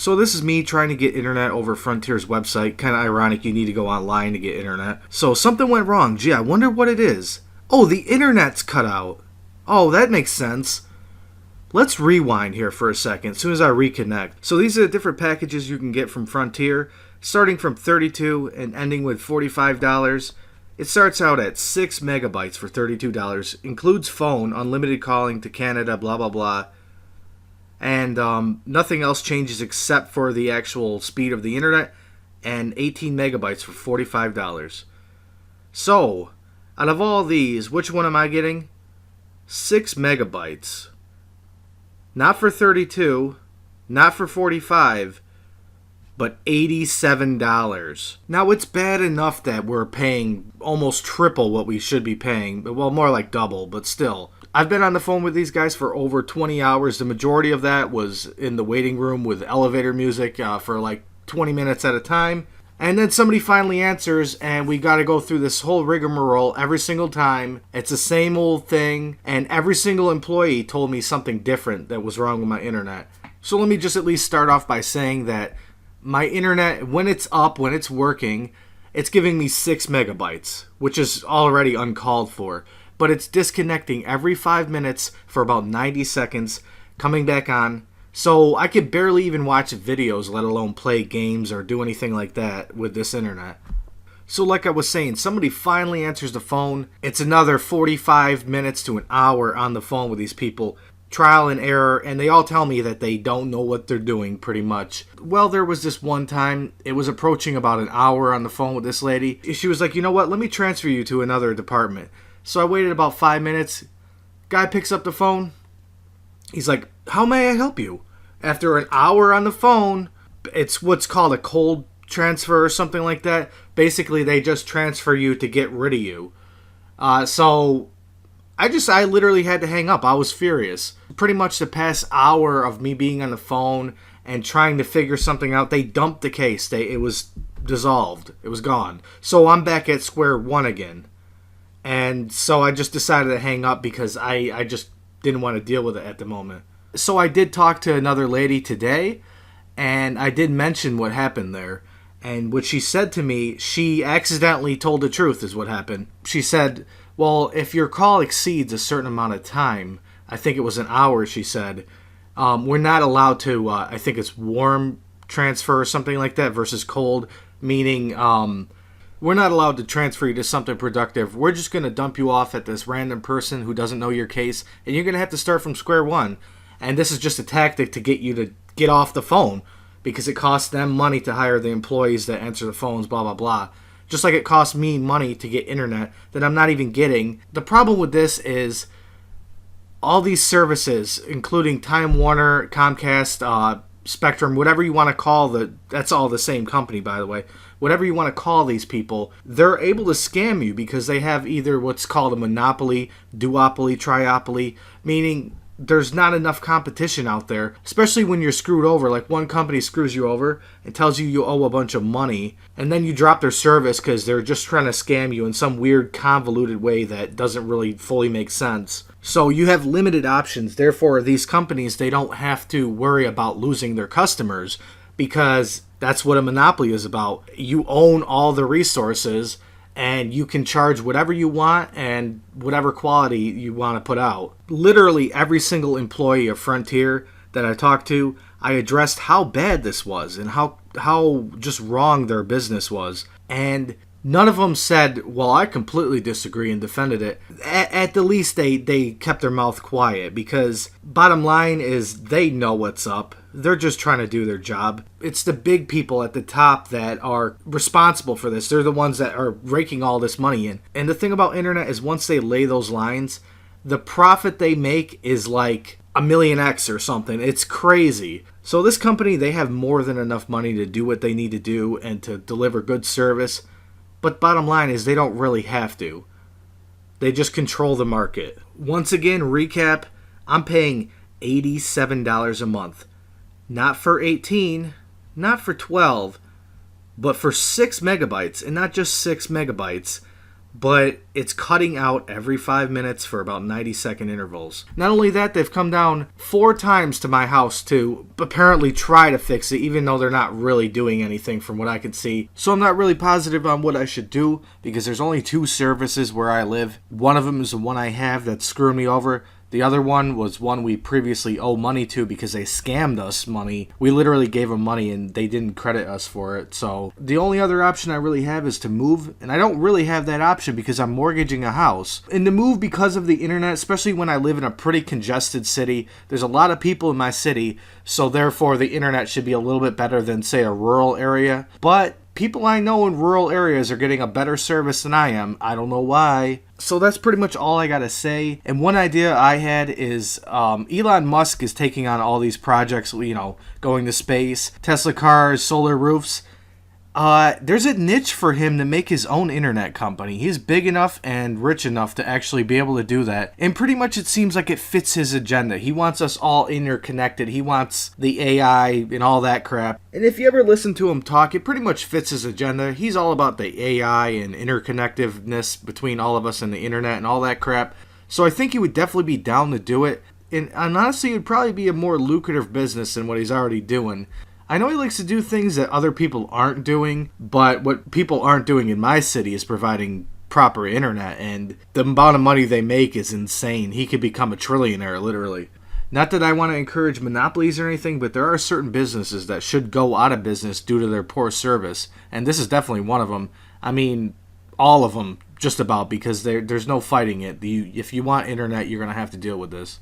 So this is me trying to get internet over Frontier's website. Kind of ironic, you need to go online to get internet. So something went wrong. Gee, I wonder what it is. Oh, the internet's cut out. Oh, that makes sense. Let's rewind here for a second as soon as I reconnect. So these are the different packages you can get from Frontier, starting from $32 and ending with $45. It starts out at 6 megabytes for $32, includes phone, unlimited calling to Canada, blah, blah, blah. And nothing else changes except for the actual speed of the internet, and 18 megabytes for $45. So, out of all these, which one am I getting? 6 megabytes. Not for 32, not for 45, but $87. Now, it's bad enough that we're paying almost triple what we should be paying. Well, more like double, but still. I've been on the phone with these guys for over 20 hours. The majority of that was in the waiting room with elevator music for like 20 minutes at a time. And then somebody finally answers, and we got to go through this whole rigmarole every single time. It's the same old thing, and every single employee told me something different that was wrong with my internet. So let me just at least start off by saying that my internet, when it's up, when it's working, it's giving me 6 megabytes, which is already uncalled for. But it's disconnecting every 5 minutes for about 90 seconds, coming back on. So I could barely even watch videos, let alone play games or do anything like that with this internet. So like I was saying, somebody finally answers the phone. It's another 45 minutes to an hour on the phone with these people. Trial and error, and they all tell me that they don't know what they're doing pretty much. Well, there was this one time, it was approaching about an hour on the phone with this lady. She was like, you know what, let me transfer you to another department. So I waited about 5 minutes. Guy picks up the phone. He's like, how may I help you? After an hour on the phone, it's what's called a cold transfer or something like that. Basically, they just transfer you to get rid of you. So I literally had to hang up. I was furious. Pretty much the past hour of me being on the phone and trying to figure something out, they dumped the case. It was dissolved. It was gone. So I'm back at square one again. And so I just decided to hang up because I just didn't want to deal with it at the moment. So I did talk to another lady today, and I did mention what happened there. And what she said to me, she accidentally told the truth is what happened. She said, well, if your call exceeds a certain amount of time, I think it was an hour, she said, we're not allowed to, I think it's warm transfer or something like that versus cold, meaning we're not allowed to transfer you to something productive. We're just going to dump you off at this random person who doesn't know your case, and you're going to have to start from square one. And this is just a tactic to get you to get off the phone because it costs them money to hire the employees that answer the phones, blah, blah, blah. Just like it costs me money to get internet that I'm not even getting. The problem with this is all these services, including Time Warner, Comcast, Spectrum, whatever you want to call that's all the same company, by the way. Whatever you want to call these people, they're able to scam you because they have either what's called a monopoly, duopoly, triopoly, meaning there's not enough competition out there, especially when you're screwed over. Like one company screws you over and tells you you owe a bunch of money, and then you drop their service because they're just trying to scam you in some weird convoluted way that doesn't really fully make sense. So you have limited options. Therefore, these companies, they don't have to worry about losing their customers because that's what a monopoly is about. You own all the resources, and you can charge whatever you want and whatever quality you want to put out. Literally every single employee of Frontier that I talked to, I addressed how bad this was and how just wrong their business was. And none of them said, well, I completely disagree and defended it. At the least, they kept their mouth quiet because bottom line is they know what's up. They're just trying to do their job. It's the big people at the top that are responsible for this. They're the ones that are raking all this money in. And the thing about internet is once they lay those lines, the profit they make is like a million X or something. It's crazy. So this company, they have more than enough money to do what they need to do and to deliver good service. But bottom line is they don't really have to. They just control the market. Once again, recap, I'm paying $87 a month. Not for 18, not for 12, but for 6 megabytes. And not just 6 megabytes, but it's cutting out every 5 minutes for about 90-second intervals. Not only that, they've come down 4 times to my house to apparently try to fix it, even though they're not really doing anything from what I can see. So I'm not really positive on what I should do, because there's only 2 services where I live. One of them is the one I have that's screwing me over. The other one was one we previously owe money to because they scammed us money. We literally gave them money and they didn't credit us for it. So the only other option I really have is to move. And I don't really have that option because I'm mortgaging a house. And to move because of the internet, especially when I live in a pretty congested city, there's a lot of people in my city. So therefore the internet should be a little bit better than, say, a rural area. But people I know in rural areas are getting a better service than I am. I don't know why. So that's pretty much all I gotta say. And one idea I had is Elon Musk is taking on all these projects, going to space, Tesla cars, solar roofs. There's a niche for him to make his own internet company. He's big enough and rich enough to actually be able to do that. And pretty much it seems like it fits his agenda. He wants us all interconnected. He wants the AI and all that crap. And if you ever listen to him talk, it pretty much fits his agenda. He's all about the AI and interconnectiveness between all of us and the internet and all that crap. So I think he would definitely be down to do it. And honestly, it would probably be a more lucrative business than what he's already doing. I know he likes to do things that other people aren't doing, but what people aren't doing in my city is providing proper internet, and the amount of money they make is insane. He could become a trillionaire, literally. Not that I want to encourage monopolies or anything, but there are certain businesses that should go out of business due to their poor service, and this is definitely one of them. I mean, all of them, just about, because there's no fighting it. If you want internet, you're going to have to deal with this.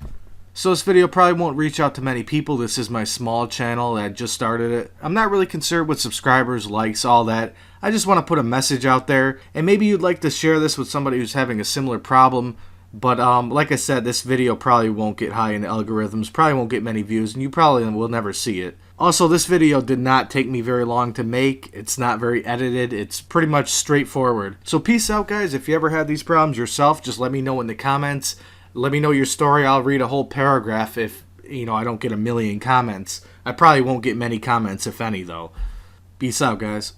So this video probably won't reach out to many people. This is my small channel that just started it. I'm not really concerned with subscribers, likes, all that. I just want to put a message out there, and maybe you'd like to share this with somebody who's having a similar problem. But like I said, this video probably won't get high in the algorithms, probably won't get many views, and you probably will never see it. Also, this video did not take me very long to make. It's not very edited. It's pretty much straightforward. So peace out, guys. If you ever had these problems yourself, just let me know in the comments. Let me know your story. I'll read a whole paragraph if, I don't get a million comments. I probably won't get many comments, if any, though. Peace out, guys.